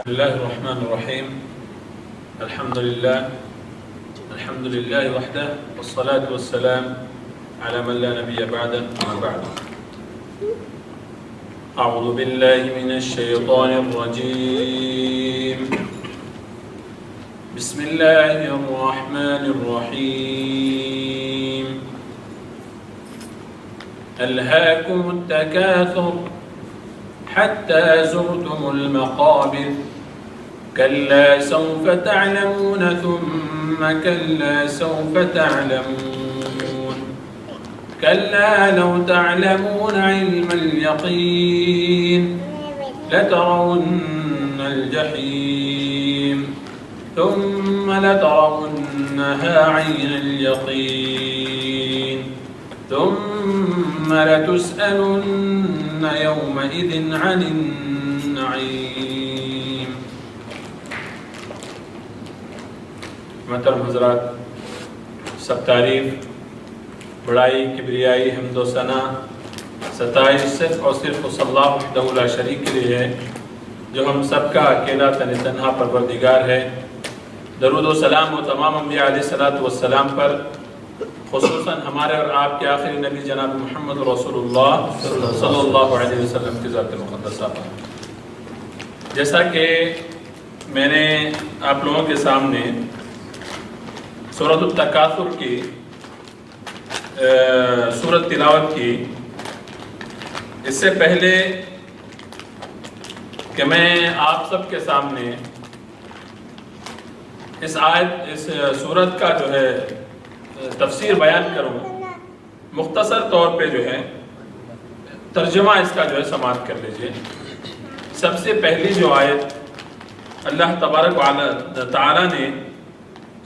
بسم الله الرحمن الرحيم. الحمد لله وحده والصلاة والسلام على من لا نبي بعده أما بعد. أعوذ بالله من الشيطان الرجيم. بسم الله الرحمن الرحيم. ألهاكم التكاثر حتى زرتم المقابر كلا سوف تعلمون ثم كلا سوف تعلمون كلا لو تعلمون علم اليقين لترون الجحيم ثم لترونها عين اليقين ثم لتسألن يومئذ عن النعيم. محترم حضرات، سب تعریف، بڑائی، کبریائی، حمد و ثنا، ستائش صرف اور صرف اللہ وحدہ لا شریک کے لیے ہے، جو ہم سب کا اکیلا تنہا پروردگار ہے۔ درود و سلام و تمام انبیاء علیہ السلام پر، خصوصاً ہمارے اور آپ کے آخری نبی جناب محمد رسول اللہ صلی اللہ علیہ وسلم کی ذات مقدسہ پر۔ جیسا کہ میں نے آپ لوگوں کے سامنے سورۃ التکاثر کی سورت تلاوت کی، اس سے پہلے کہ میں آپ سب کے سامنے اس سورت کا جو ہے تفسیر بیان کروں، مختصر طور پہ جو ہے ترجمہ اس کا جو ہے سماعت کر لیجئے۔ سب سے پہلی جو آیت اللہ تبارک و تعالی نے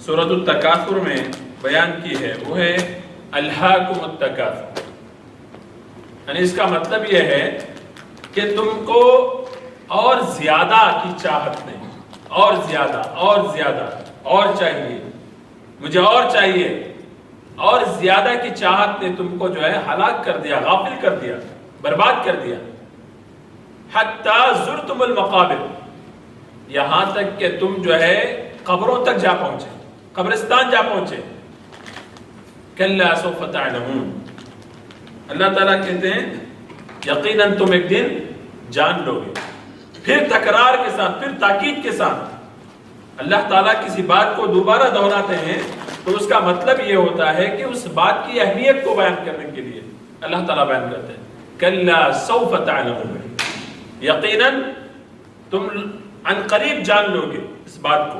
سورۃ التکاثر میں بیان کی ہے وہ ہے الہاکم التکاثر، یعنی اس کا مطلب یہ ہے کہ تم کو اور زیادہ کی چاہت نہیں، اور زیادہ اور چاہیے، مجھے اور چاہیے، اور زیادہ کی چاہت نے تم کو جو ہے ہلاک کر دیا، غافل کر دیا، برباد کر دیا۔ حتی زرتم المقابر، یہاں تک کہ تم جو ہے قبروں تک جا پہنچے، قبرستان جا پہنچے۔ کلا سوف تعلمون، اللہ تعالیٰ کہتے ہیں یقیناً تم ایک دن جان لو گے۔ پھر تکرار کے ساتھ، پھر تاکید کے ساتھ اللہ تعالیٰ کسی بات کو دوبارہ دہراتے ہیں تو اس کا مطلب یہ ہوتا ہے کہ اس بات کی اہمیت کو بیان کرنے کے لیے اللہ تعالیٰ بیان کرتے ہیں کلا سوف تعلمون، یقیناً تم عن قریب جان لو گے اس بات کو۔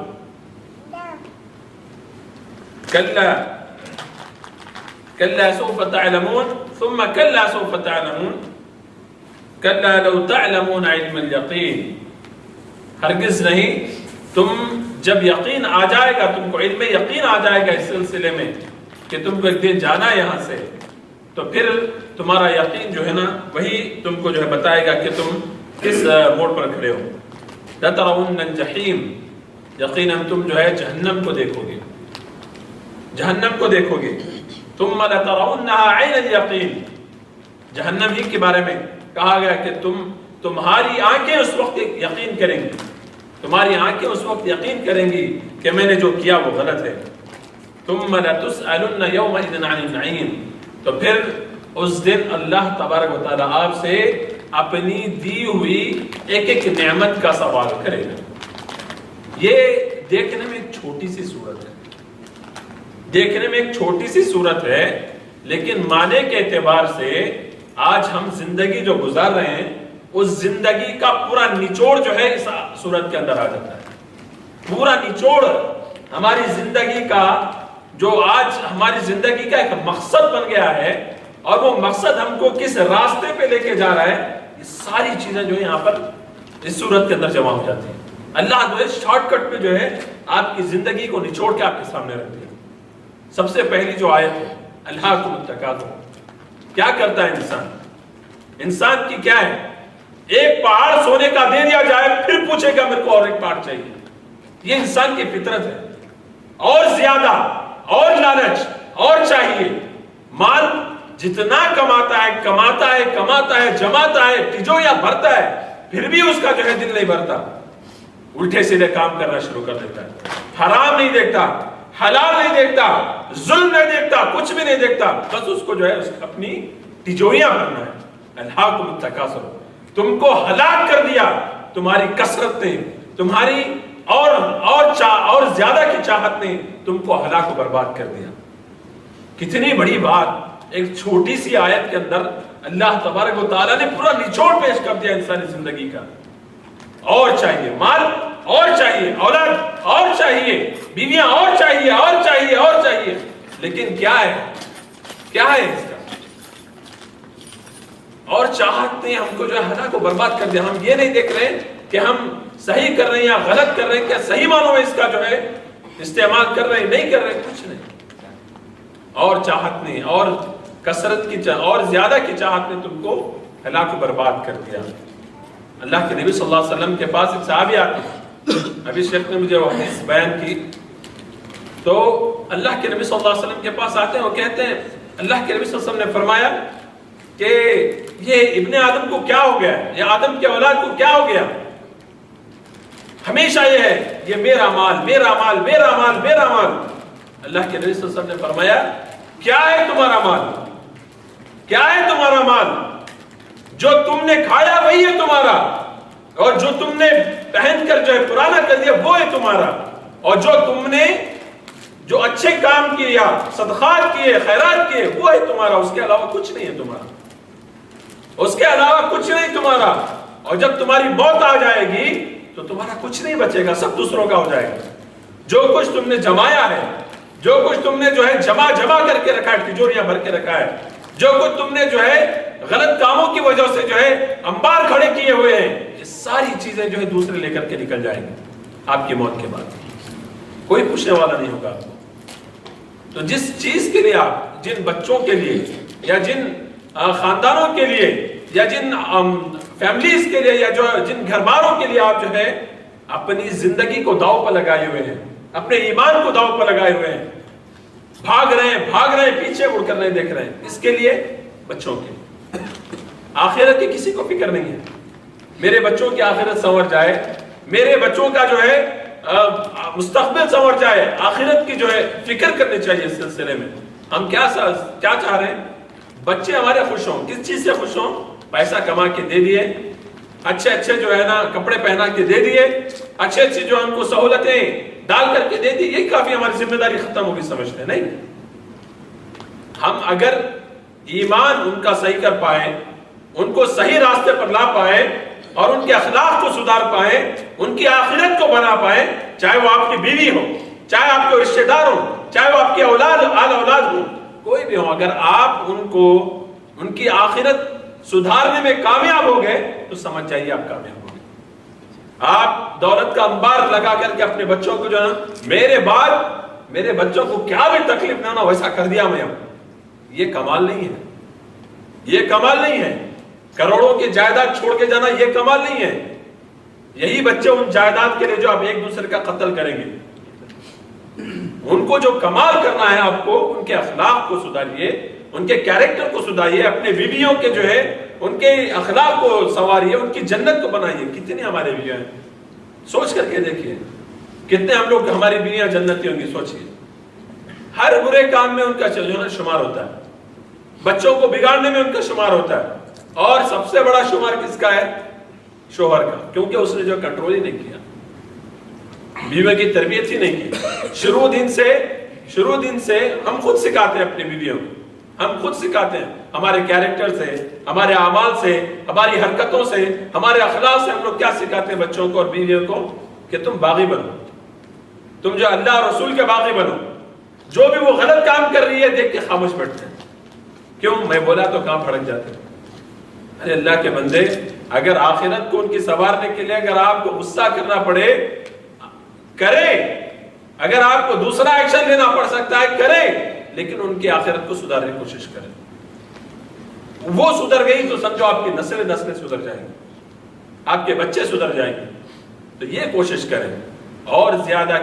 کلا سوف تعلمون ثم کلا سوف تعلمون کلا لو تعلمون علم الیقین، ہرگز نہیں، تم جب یقین آ جائے گا، تم کو علم یقین آ جائے گا اس سلسلے میں کہ تم کو ایک دن جانا ہے یہاں سے، تو پھر تمہارا یقین جو ہے نا وہی تم کو جو ہے بتائے گا کہ تم کس موڑ پر کھڑے ہو۔ لَتَرَوُنَّ الْجَحِيمَ، یقیناً تم جو ہے جہنم کو دیکھو گے، جہنم کو دیکھو گے۔ ثُمَّ لَتَرَوُنَّهَا عَيْنَ الْيَقِينَ، جہنم ہی کے بارے میں کہا گیا کہ تمہاری آنکھیں اس وقت یقین کریں گی، تمہاری آنکھیں اس وقت یقین کریں گی کہ میں نے جو کیا وہ غلط ہے۔ ثُمَّ لَتُسْأَلُنَّ يَوْمَئِذٍ عَنِ النَّعِيمِ، تو پھر اس دن اللہ تبارک و تعالیٰ آپ سے اپنی دی ہوئی ایک ایک نعمت کا سوال کرے گا۔ یہ دیکھنے میں ایک چھوٹی سی صورت ہے، دیکھنے میں ایک چھوٹی سی صورت ہے، لیکن معنی کے اعتبار سے آج ہم زندگی جو گزار رہے ہیں اس زندگی کا پورا نچوڑ جو ہے اس صورت کے اندر آ جاتا ہے۔ پورا نچوڑ ہماری زندگی کا، جو آج ہماری زندگی کا ایک مقصد بن گیا ہے، اور وہ مقصد ہم کو کس راستے پہ لے کے جا رہا ہے، یہ ساری چیزیں جو ہے یہاں پر اس صورت کے اندر جمع ہو جاتی ہیں۔ اللہ جو ہے شارٹ کٹ پہ جو ہے آپ کی زندگی کو نچوڑ کے آپ کے سامنے رکھ دیا۔ سب سے پہلی جو آیت ہے الہاکم التکاثر، کیا کرتا ہے انسان کی کیا ہے؟ ایک پہاڑ سونے کا دے دیا جائے پھر پوچھے گا میرے کو اور ایک پہاڑ چاہیے۔ یہ انسان کی فطرت ہے، اور زیادہ، اور لالچ، اور چاہیے۔ مال جتنا کماتا ہے جماتا ہے، تجوریاں بھرتا ہے، پھر بھی اس کا جو ہے دل نہیں بھرتا۔ الٹے سیدھے کام کرنا شروع کر دیتا ہے، حرام نہیں دیکھتا، حلال نہیں دیکھتا، ظلم نہیں دیکھتا، کچھ بھی نہیں دیکھتا، بس اس کو جو ہے اپنی تجوریاں بننا ہے۔ الہاکم التکاثر، تم کو ہلاک کر دیا تمہاری کثرت نے، تمہاری اور زیادہ کی چاہت نے تم کو ہلاک و برباد کر دیا۔ کتنی بڑی بات، ایک چھوٹی سی آیت کے اندر اللہ تبارک و تعالیٰ نے پورا نچوڑ پیش کر دیا انسانی زندگی کا۔ اور چاہیے مال، اور چاہیے اولاد، اور چاہیے بیویاں، اور چاہیے اور چاہیے اور چاہیے، لیکن کیا ہے اس کا؟ اور چاہت نے ہم کو جو ہے ہلاک کو برباد کر دیا۔ ہم یہ نہیں دیکھ رہے کہ ہم صحیح کر رہے ہیں یا غلط کر رہے ہیں، کیا صحیح معنوں میں اس کا جو ہے استعمال کر رہے ہیں، نہیں کر رہے، کچھ نہیں۔ اور چاہت نے، اور کثرت کی اور زیادہ کی چاہت نے تم کو ہلاک و برباد کر دیا۔ اللہ کے نبی صلی اللہ علیہ وسلم کے پاس ایک صحابی آتے ہیں، ابھی شیخ نے مجھے وہ حدیث بیان کی، تو اللہ کے نبی صلی اللہ علیہ وسلم کے پاس آتے ہیں، وہ کہتے ہیں اللہ کے نبی صلی اللہ علیہ وسلم نے فرمایا کہ یہ ابن آدم کو کیا ہو گیا، یہ آدم کے اولاد کو کیا ہو گیا، ہمیشہ یہ ہے یہ میرا مال میرا مال میرا مال میرا مال۔ اللہ کے نبی صلی اللہ علیہ وسلم نے فرمایا کیا ہے تمہارا مال، کیا ہے تمہارا مال؟ جو تم نے کھایا وہی ہے تمہارا، اور جو تم نے پہن کر جو ہے پرانا کر دیا وہ ہے تمہارا، اور جو تم نے جو اچھے کام کیے یا صدقات کیے خیرات کیے وہ ہے تمہارا، اس کے علاوہ کچھ نہیں ہے تمہارا، اس کے علاوہ کچھ نہیں تمہارا۔ اور جب تمہاری موت آ جائے گی تو تمہارا کچھ نہیں بچے گا، سب دوسروں کا ہو جائے گا۔ جو کچھ تم نے جمایا ہے، جو کچھ تم نے جو ہے جمع کر کے رکھا ہے، تجوریاں بھر کے رکھا ہے، جو کچھ تم نے جو ہے غلط کاموں کی وجہ سے جو ہے انبار کھڑے کیے ہوئے ہیں، یہ ساری چیزیں جو ہے دوسرے لے کر کے نکل جائیں گے آپ کی موت کے بعد، کوئی پوچھنے والا نہیں ہوگا آپ کو۔ تو جس چیز کے لیے آپ، جن بچوں کے لیے یا جن خاندانوں کے لیے یا جن فیملیز کے لیے یا جو جن گھر باروں کے لیے آپ جو ہے اپنی زندگی کو داؤ پر لگائے ہوئے ہیں، اپنے ایمان کو داؤ پر لگائے ہوئے ہیں، بھاگ رہے ہیں، پیچھے مڑ کر نہیں دیکھ رہے ہیں، اس کے لیے بچوں کے آخرت کی کسی کو فکر نہیں ہے۔ میرے بچوں کی آخرت سنور جائے، میرے بچوں کا جو ہے مستقبل سنور جائے، آخرت کی جو ہے فکر کرنی چاہیے۔ اس سلسلے میں ہم کیا چاہ رہے ہیں؟ بچے ہمارے خوش ہوں، کس چیز سے خوش ہوں؟ پیسہ کما کے دے دیے، اچھے جو ہے نا کپڑے پہنا کے دے دیے، اچھی جو ہم کو سہولتیں ڈال کر کے دے دی، یہی کافی ہماری ذمہ داری ختم ہوگی سمجھتے ہیں؟ نہیں، ہم اگر ایمان ان کا صحیح کر پائے، ان کو صحیح راستے پر لا پائے اور ان کے اخلاق کو سدھار پائے، ان کی آخرت کو بنا پائے، چاہے وہ آپ کی بیوی ہو، چاہے آپ کے رشتہ دار ہو، چاہے وہ آپ کی اولاد ہو، کوئی بھی ہو، اگر آپ ان کی آخرت سدھارنے میں کامیاب ہو گئے تو سمجھ جائیے آپ کامیاب ہو گئے۔ آپ دولت کا انبار لگا کر کے اپنے بچوں کو جو ہے میرے بچوں کو کیا بھی تکلیف نہ ہونا ویسا کر دیا میں، یہ کمال نہیں ہے، یہ کمال نہیں ہے۔ کروڑوں کی جائیداد چھوڑ کے جانا یہ کمال نہیں ہے۔ یہی بچے ان جائیداد کے لیے جو آپ ایک دوسرے کا قتل کریں گے، ان کو جو کمال کرنا ہے آپ کو ان کے اخلاق کو سدھاریے، ان کے کیریکٹر کو سدھاریے، اپنے بیویوں کے جو ہے ان کے اخلاق کو سنواریے، ان کی جنت کو بنائیے۔ کتنے ہمارے بیویاں ہیں، سوچ کر کے دیکھیے کتنے ہم لوگ ہماری بیویاں جنتی ہوں گی، سوچیے۔ ہر برے کام میں ان کا جو ہے نا شمار ہوتا ہے، بچوں کو بگاڑنے میں ان کا شمار ہوتا ہے، اور سب سے بڑا شمار کس کا ہے؟ شوہر کا، کیونکہ اس نے جو کنٹرول ہی نہیں کیا، بیوی کی تربیت ہی نہیں کی۔ شروع دن سے ہم خود سکھاتے ہیں اپنی بیویوں کو، ہم خود سکھاتے ہیں ہمارے کیریکٹر سے، ہمارے اعمال سے، ہماری حرکتوں سے، ہمارے اخلاق سے ہم لوگ کیا سکھاتے ہیں بچوں کو اور بیویوں کو کہ تم باغی بنو، تم جو اللہ اور رسول کے باغی بنو۔ جو بھی وہ غلط کام کر رہی ہے دیکھ کے خاموش بیٹھتے ہیں، کیوں؟ میں بولا تو کام پھڑک جاتے ہیں۔ ارے اللہ کے بندے، اگر آخرت کو ان کی سنوارنے کے لیے اگر آپ کو غصہ کرنا پڑے کریں، اگر آپ کو دوسرا ایکشن لینا پڑ سکتا ہے کریں، لیکن ان کی آخرت کو سدھارنے کی کوشش کریں۔ وہ سدھر گئی تو سمجھو آپ کی نسلیں سدھر جائیں گی، آپ کے بچے سدھر جائیں گے۔ تو یہ کوشش کریں، اور زیادہ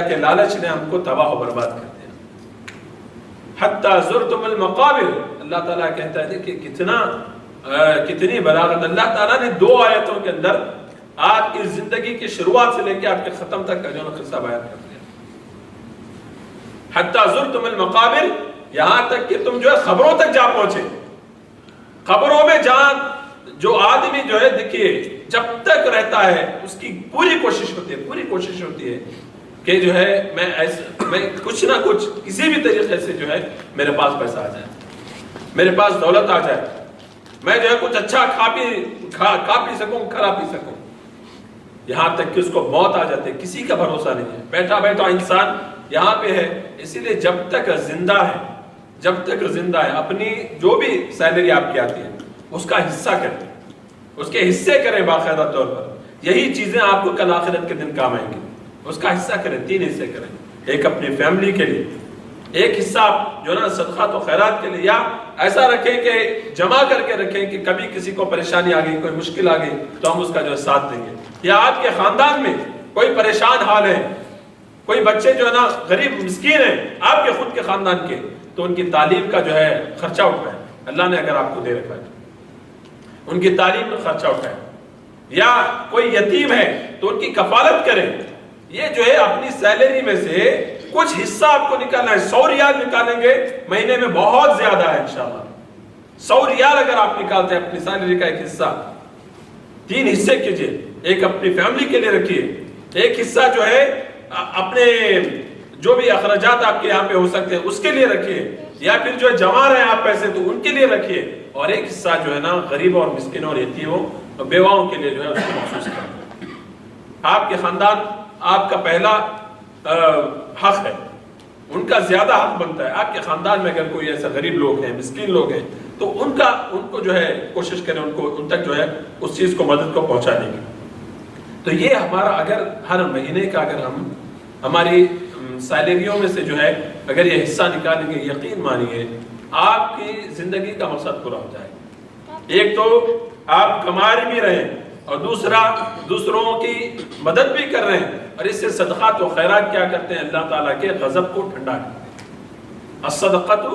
کے لالچ نے ہم کو تباہ و برباد کر دیا۔ حتی زرتم المقابر، اللہ تعالیٰ کہتا ہے کہ کتنی بلاغت، اللہ تعالیٰ نے 2 آیتوں کے اندر آپ کی زندگی کی شروعات سے لے کے آپ کے ختم تک کا جو ہے قصہ بیان کر دیا. حتی زرتم المقابر، یہاں تک کہ تم جو ہے خبروں تک جا پہنچے. خبروں میں جہاں جو آدمی جو ہے دیکھیے جب تک رہتا ہے اس کی پوری کوشش ہوتی ہے کہ جو ہے میں کچھ نہ کچھ کسی بھی طریقے سے جو ہے میرے پاس پیسہ آ جائے، میرے پاس دولت آ جائے، میں جو ہے کچھ اچھا کھا پی سکوں، کھلا پی سکوں. یہاں تک کہ اس کو موت آ جاتی ہے، کسی کا بھروسہ نہیں ہے. بیٹھا انسان یہاں پہ ہے. اسی لیے جب تک زندہ ہے اپنی جو بھی سیلری آپ کی آتی ہے اس کا حصہ کریں، اس کے حصے کریں باقاعدہ طور پر. یہی چیزیں آپ کو کل آخرت کے دن کام آئیں گی. اس کا حصہ کریں، 3 حصے کریں. ایک اپنی فیملی کے لیے، ایک حصہ جو ہے نا صدقات و خیرات کے لیے، یا ایسا رکھیں کہ جمع کر کے رکھیں کہ کبھی کسی کو پریشانی آ گئی، کوئی مشکل آ گئی تو ہم اس کا جو ہے ساتھ دیں گے. یا آپ کے خاندان میں کوئی پریشان حال ہے، کوئی بچے جو ہے نا غریب مسکین ہیں آپ کے خود کے خاندان کے، تو ان کی تعلیم کا جو ہے خرچہ اٹھائیں. اللہ نے اگر آپ کو دے رکھا ہے ان کی تعلیم کا خرچہ اٹھائیں. یا کوئی یتیم ہے تو ان کی کفالت کریں. یہ جو ہے اپنی سیلری میں سے کچھ حصہ آپ کو نکالنا ہے. 100 ریال نکالیں گے مہینے میں بہت زیادہ ہے انشاءاللہ. 100 ریال اگر آپ نکالتے ہیں اپنی سیلری کا ایک حصہ، 3 حصے کیجئے. ایک اپنی فیملی کے لیے رکھیے، ایک حصہ جو ہے اپنے جو بھی اخراجات آپ کے یہاں پہ ہو سکتے ہیں اس کے لیے رکھیے، یا پھر جو جمع رہے ہیں آپ پیسے تو ان کے لیے رکھیے. اور ایک حصہ جو ہے نا غریبوں اور مسکینوں اور یتیموں اور بیواؤں کے لیے جو ہے اس کو مخصوص کریں. آپ کے خاندان آپ کا پہلا حق ہے، ان کا زیادہ حق بنتا ہے. آپ کے خاندان میں اگر کوئی ایسا غریب لوگ ہیں، مسکین لوگ ہیں، تو ان کو جو ہے کوشش کریں ان تک جو ہے اس چیز کو مدد کو پہنچانے کی. تو یہ ہمارا اگر ہر مہینے کا اگر ہم ہماری سیلریوں میں سے جو ہے اگر یہ حصہ نکالیں گے، یقین مانیے آپ کی زندگی کا مقصد پورا ہو جائے گا. ایک تو آپ کما بھی رہے ہیں اور دوسرا دوسروں کی مدد بھی کر رہے ہیں. اور اس سے صدقات و خیرات کیا کرتے ہیں؟ اللہ تعالیٰ کے غضب کو ٹھنڈا کرتے ہیں. الصدقۃ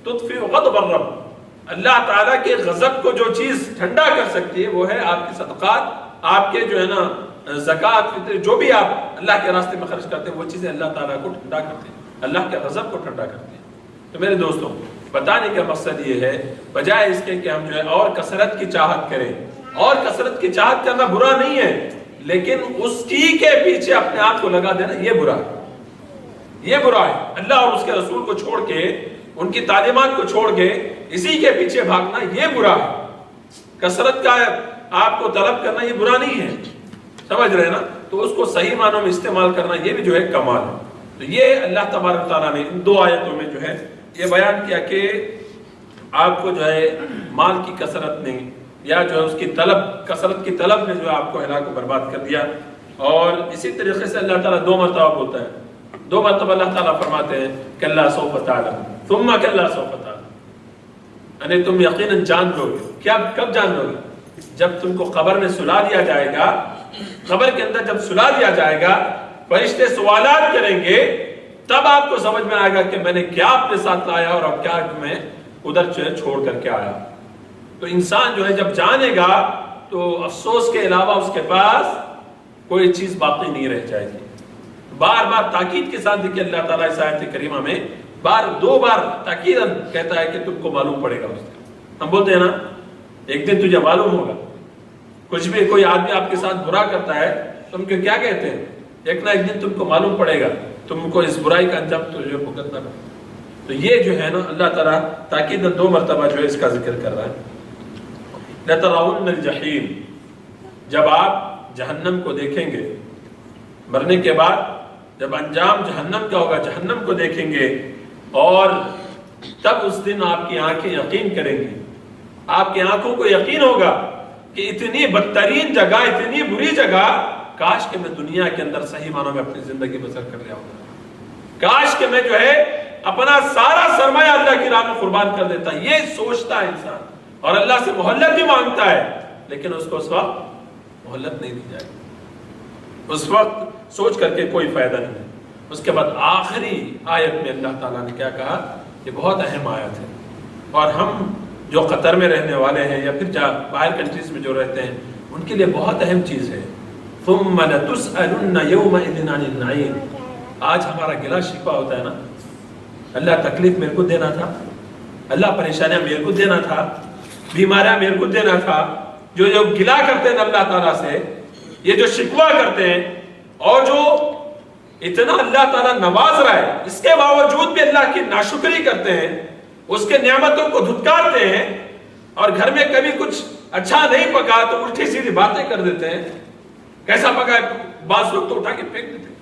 تطفئ غضب الرب. اللہ تعالیٰ کے غضب کو جو چیز ٹھنڈا کر سکتی ہے وہ ہے آپ کے صدقات، آپ کے جو ہے نا زکوٰۃ، فطر، جو بھی آپ اللہ کے راستے میں خرچ کرتے ہیں وہ چیزیں اللہ تعالیٰ کو ٹھنڈا کرتے ہیں، اللہ کے غضب کو ٹھنڈا کرتے ہیں. تو میرے دوستوں، بتانے کا مقصد یہ ہے بجائے اس کے کہ ہم جو ہے اور کثرت کی چاہت کریں. اور کثرت کی چاہت کرنا برا نہیں ہے، لیکن اس کی کے پیچھے اپنے آپ کو لگا دینا یہ برا ہے. یہ برا ہے. اللہ اور اس کے رسول کو چھوڑ کے، ان کی تعلیمات کو چھوڑ کے اسی کے پیچھے بھاگنا یہ برا ہے. کثرت کا آپ کو طلب کرنا یہ برا نہیں ہے، سمجھ رہے نا؟ تو اس کو صحیح معنوں میں استعمال کرنا یہ بھی جو ہے کمال ہے. تو یہ اللہ تبارک تعالیٰ نے ان 2 آیتوں میں جو ہے یہ بیان کیا کہ آپ کو جو ہے مال کی کثرت نہیں، یا جو ہے اس کی کثرت کی طلب نے جو ہے آپ کو ہلاک و برباد کر دیا. اور اسی طریقے سے اللہ تعالیٰ 2 مرتبہ بولتا ہے. 2 مرتبہ اللہ تعالیٰ فرماتے ہیں کلا سوف تعلم ثم کلا سوف تعلم، یعنی تم یقیناً جان لو گے. کب جان لو گے؟ جب تم کو قبر میں سلا دیا جائے گا. قبر کے اندر جب سلا دیا جائے گا، فرشتے سوالات کریں گے، تب آپ کو سمجھ میں آئے گا کہ میں نے کیا اپنے ساتھ لایا اور اب کیا میں ادھر چھوڑ کر کے آیا. تو انسان جو ہے جب جانے گا تو افسوس کے علاوہ اس کے پاس کوئی چیز باقی نہیں رہ جائے گی. بار بار تاکید کے ساتھ دیکھیے اللہ تعالیٰ اس آیت کریمہ میں 2 بار تاکیداً کہتا ہے کہ تم کو معلوم پڑے گا. اس دن ہم بولتے ہیں نا ایک دن تجھے معلوم ہوگا. کچھ بھی کوئی آدمی آپ کے ساتھ برا کرتا ہے تم کو کیا کہتے ہیں؟ ایک نہ ایک دن تم کو معلوم پڑے گا، تم کو اس برائی کا انجام تجھے بھگتنا پڑے. تو یہ جو ہے نا اللہ تعالیٰ تاکیداً 2 مرتبہ جو ہے اس کا ذکر کر رہا ہے. لَتَرَوُنَّ الْجَحِيمَ، جب آپ جہنم کو دیکھیں گے، مرنے کے بعد جب انجام جہنم کا ہوگا، جہنم کو دیکھیں گے، اور تب اس دن آپ کی آنکھیں یقین کریں گی. آپ کی آنکھوں کو یقین ہوگا کہ اتنی بدترین جگہ، اتنی بری جگہ، کاش کہ میں دنیا کے اندر صحیح معنوں میں اپنی زندگی بسر کر لیا ہوگا. کاش کہ میں جو ہے اپنا سارا سرمایہ اللہ کی راہ میں قربان کر دیتا. یہ سوچتا ہے انسان اور اللہ سے مہلت بھی مانگتا ہے، لیکن اس کو اس وقت مہلت نہیں دی جائے گی. اس وقت سوچ کر کے کوئی فائدہ نہیں ہے. اس کے بعد آخری آیت میں اللہ تعالیٰ نے کیا کہا؟ یہ بہت اہم آیت ہے، اور ہم جو قطر میں رہنے والے ہیں یا پھر باہر کنٹریز میں جو رہتے ہیں ان کے لیے بہت اہم چیز ہے. ثم لتسألن يومئذ عن النعيم. آج ہمارا گلا شکوہ ہوتا ہے نا، اللہ تکلیف میرے کو دینا تھا، اللہ پریشانیاں میرے کو دینا تھا، بیماریاں میرے کو دینا تھا. جو گلا کرتے ہیں اللہ تعالیٰ سے، یہ جو شکوہ کرتے ہیں اور جو اتنا اللہ تعالیٰ نواز رہا ہے اس کے باوجود بھی اللہ کی ناشکری کرتے ہیں، اس کے نعمتوں کو دھتکارتے ہیں، اور گھر میں کبھی کچھ اچھا نہیں پکا تو الٹی سیدھی باتیں کر دیتے ہیں. کیسا پکا ہے بعض لوگ تو اٹھا کے پھینک دیتے ہیں.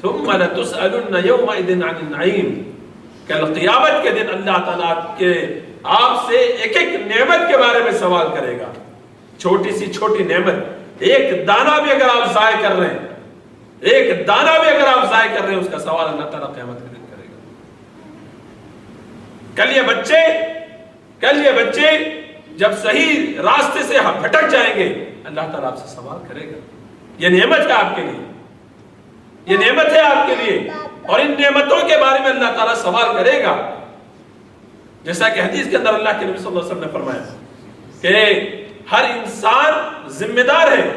ثم لتسألن يومئذ عن النعيم. کل قیامت کے دن اللہ تعالیٰ آپ سے ایک ایک نعمت کے بارے میں سوال کرے گا. چھوٹی سی چھوٹی نعمت، ایک دانہ بھی اگر آپ ضائع کر رہے ہیں، ایک دانہ بھی اگر آپ ضائع کر رہے ہیں، اس کا سوال اللہ تعالیٰ قیامت کے دن کرے گا. کل یہ بچے جب صحیح راستے سے بھٹک جائیں گے، اللہ تعالیٰ آپ سے سوال کرے گا. یہ نعمت ہے آپ کے لیے، یہ نعمت ہے آپ کے لیے، اور ان نعمتوں کے بارے میں اللہ تعالیٰ سوال کرے گا. جیسا کہ حدیث کے اندر اللہ کے نبی صلی اللہ علیہ وسلم نے فرمایا کہ ہر انسان ذمہ دار ہے،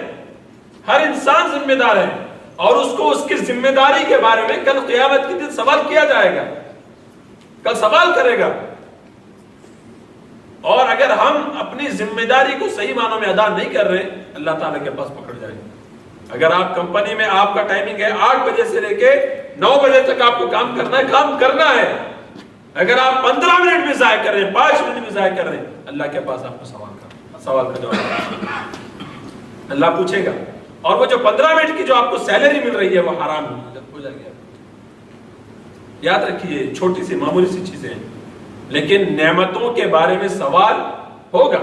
ہر انسان ذمہ دار ہے، اور اس کو اس کی ذمہ داری کے بارے میں کل قیامت کے دن سوال کیا جائے گا، کل سوال کرے گا. اور اگر ہم اپنی ذمہ داری کو صحیح معنوں میں ادا نہیں کر رہے، اللہ تعالیٰ کے پاس پکڑ جائے گا. اگر آپ کمپنی میں آپ کا ٹائمنگ ہے 8 بجے سے لے کے 9 بجے تک آپ کو کام کرنا ہے، اگر آپ 15 منٹ بھی ضائع کر رہے ہیں، 5 منٹ بھی ضائع کر رہے ہیں، اللہ کے پاس آپ کو سوال کا جواب اللہ پوچھے گا. اور وہ جو 15 منٹ کی جو آپ کو سیلری مل رہی ہے وہ حرام ہو جائے گی. یاد رکھیے، چھوٹی سی معمولی سی چیزیں ہیں، لیکن نعمتوں کے بارے میں سوال ہوگا.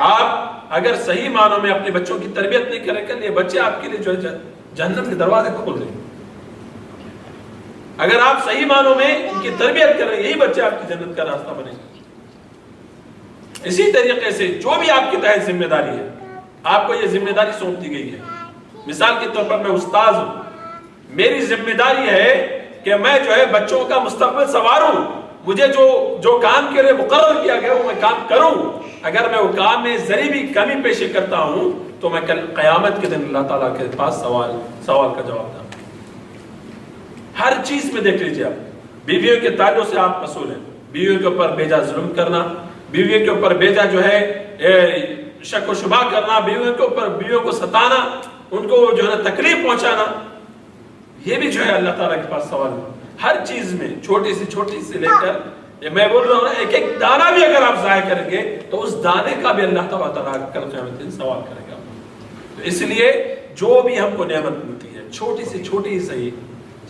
آپ اگر صحیح معنوں میں اپنے بچوں کی تربیت نہیں کریں گے، یہ بچے آپ کے لیے جو ہے جہنم کے دروازے کھول دیں گے. اگر آپ صحیح معنوں میں ان کی تربیت کریں، یہی بچے آپ کی جنت کا راستہ بنے گا. اسی طریقے سے جو بھی آپ کی تحت ذمہ داری ہے، آپ کو یہ ذمہ داری سونپ دی گئی ہے. مثال کے طور پر میں استاذ ہوں، میری ذمہ داری ہے کہ میں جو ہے بچوں کا مستقبل سنواروں. مجھے جو کام کے لیے مقرر کیا گیا وہ میں کام کروں. اگر میں وہ کام میں ذری بھی کمی پیشی کرتا ہوں تو میں کل قیامت کے دن اللہ تعالیٰ کے پاس سوال کا جواب دوں. ہر چیز میں دیکھ لیجیے، آپ بیویوں کے تعلق سے آپ مسئول ہیں. بیویوں کے اوپر بیجا ظلم کرنا، بیویوں کے اوپر بیجا جو ہے شک و شبہ کرنا، بیویوں کے اوپر بیویوں کو ستانا، ان کو جو ہے تکلیف پہنچانا، یہ بھی جو ہے اللہ تعالیٰ کے پاس سوال ہے. ہر چیز میں چھوٹی سے لے کر، میں بول رہا ہوں نا، ایک ایک دانہ بھی اگر آپ ضائع کریں گے تو اس دانے کا بھی اللہ تعالیٰ کل قیامت دن سوال کرے گا. تو اس لیے جو بھی ہم کو نعمت ملتی ہے، چھوٹی سے چھوٹی ہی صحیح،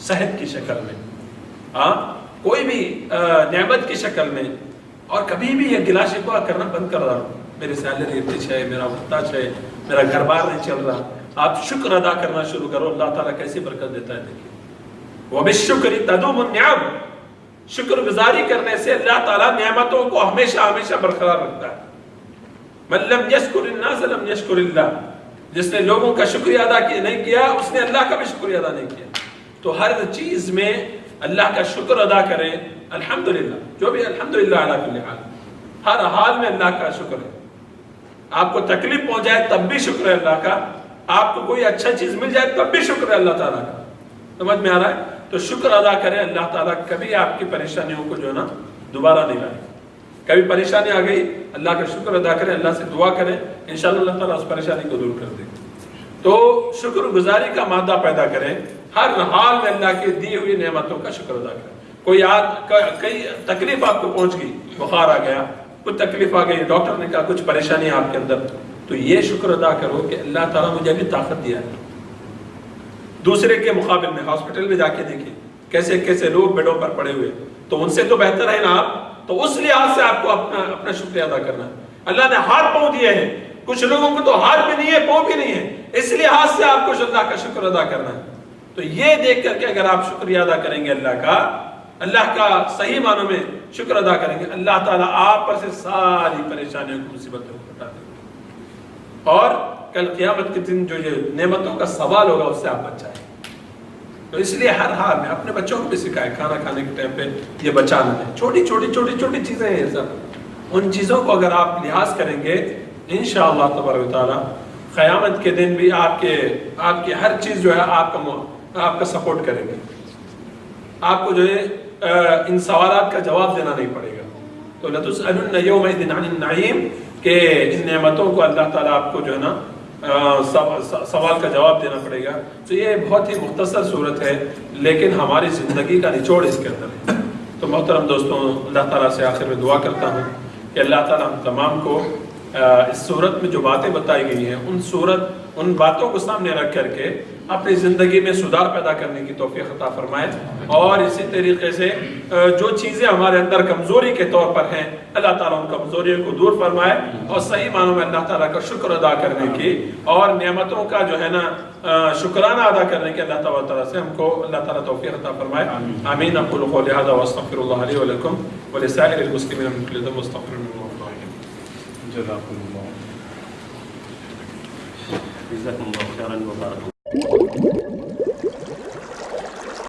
صحت کی شکل میں، کوئی بھی نعمت کی شکل میں، اور کبھی بھی یہ گلا شکوہ کرنا بند کر رہا ہوں، میرے سیلری اتنی ہے، میرا وقت ہے، میرا گھر بار نہیں چل رہا. آپ شکر ادا کرنا شروع کرو، اللہ تعالیٰ کیسی برکت دیتا ہے. دیکھیے، وَبِالشُّكْرِ تَدُومُ النِّعَمُ، شکر گزاری کرنے سے اللہ تعالیٰ نعمتوں کو ہمیشہ برقرار رکھتا ہے. مَن لَمْ يَشْكُرِ النَّاسَ لَمْ يَشْكُرِ اللَّهِ، جس نے لوگوں کا شکریہ ادا نہیں کیا، اس نے اللہ کا بھی شکریہ ادا نہیں کیا. تو ہر چیز میں اللہ کا شکر ادا کریں. الحمدللہ، جو بھی الحمدللہ علی کل حال، ہر حال میں اللہ کا شکر ہے. آپ کو تکلیف پہنچ جائے تب بھی شکر ہے اللہ کا، آپ کو کوئی اچھا چیز مل جائے تب بھی شکر ہے اللہ تعالیٰ کا. سمجھ میں آ رہا ہے؟ تو شکر ادا کریں. اللہ تعالیٰ کبھی آپ کی پریشانیوں کو جو ہے نا دوبارہ نہیں لائے. کبھی پریشانی آ گئی، اللہ کا شکر ادا کریں، اللہ سے دعا کریں، انشاءاللہ اللہ تعالیٰ اس پریشانی کو دور کر دے. تو شکر گزاری کا مادہ پیدا کریں. ہر حال میں اللہ کی دی ہوئی نعمتوں کا شکر ادا کریں. کوئی تکلیف آپ کو پہنچ گئی، بخار آ گیا، کچھ تکلیف آ گئی، ڈاکٹر نے کہا کچھ پریشانی آپ کے اندر، تو یہ شکر ادا کرو کہ اللہ تعالیٰ مجھے بھی طاقت دیا ہے. دوسرے کے مقابل میں ہاسپٹل میں جا کے دیکھیں کیسے کیسے لوگ بیڈوں پر پڑے ہوئے، تو ان سے تو بہتر ہے نا آپ. تو اس لحاظ سے آپ کو اپنا شکریہ ادا کرنا ہے. اللہ نے ہاتھ پاؤں دیے ہیں، کچھ لوگوں کو تو ہاتھ بھی نہیں ہے، پاؤں بھی نہیں ہے، اس لحاظ سے آپ کو اللہ کا شکر ادا کرنا ہے. تو یہ دیکھ کر کے اگر آپ شکریہ ادا کریں گے اللہ کا صحیح معنوں میں شکر ادا کریں گے، اللہ تعالیٰ آپ پر سے ساری پریشانیوں کو، مصیبتوں کو ہٹا دیں گے، اور کل قیامت کے دن جو یہ نعمتوں کا سوال ہوگا اس سے آپ بچ جائیں. تو اس لیے ہر حال میں اپنے بچوں کو بھی سکھائیں، کھانا کھانے کے ٹائم پہ یہ بچانا ہے. چھوٹی چھوٹی چیزیں ہیں سب، ان چیزوں کو اگر آپ لحاظ کریں گے انشاءاللہ تبارک و تعالیٰ قیامت کے دن بھی آپ کی ہر چیز جو ہے آپ کا سپورٹ کرے گی. آپ کو جو ہے ان سوالات کا جواب دینا نہیں پڑے گا. تو لَتُسْأَلُنَّ يَوْمَئِذٍ عَنِ النَّعِيمِ کہ ان نعمتوں کو اللہ تعالیٰ آپ کو جو ہے نا سوال کا جواب دینا پڑے گا. تو یہ بہت ہی مختصر صورت ہے لیکن ہماری زندگی کا نچوڑ اس کے اندر ہے. تو محترم دوستوں، اللہ تعالیٰ سے آخر میں دعا کرتا ہوں کہ اللہ تعالیٰ ہم تمام کو اس صورت میں جو باتیں بتائی گئی ہیں ان باتوں کو سامنے رکھ کر کے اپنی زندگی میں سدھار پیدا کرنے کی توفیق عطا فرمائے. اور اسی طریقے سے جو چیزیں ہمارے اندر کمزوری کے طور پر ہیں اللہ تعالیٰ ان کمزوریوں کو دور فرمائے اور صحیح معنوں میں اللہ تعالیٰ کا شکر ادا کرنے کی اور نعمتوں کا جو ہے نا شکرانہ ادا کرنے کی اللہ تعالیٰ سے ہم کو اللہ تعالیٰ توفیق عطا فرمائے. آمین. اقول قولی ھذا واستغفر اللہ لی ولکم ولسائر المسلمین من کل ذنب واستغفروہ انہ هو الغفور الرحیم. جزاکم اللہ خیرا و بارک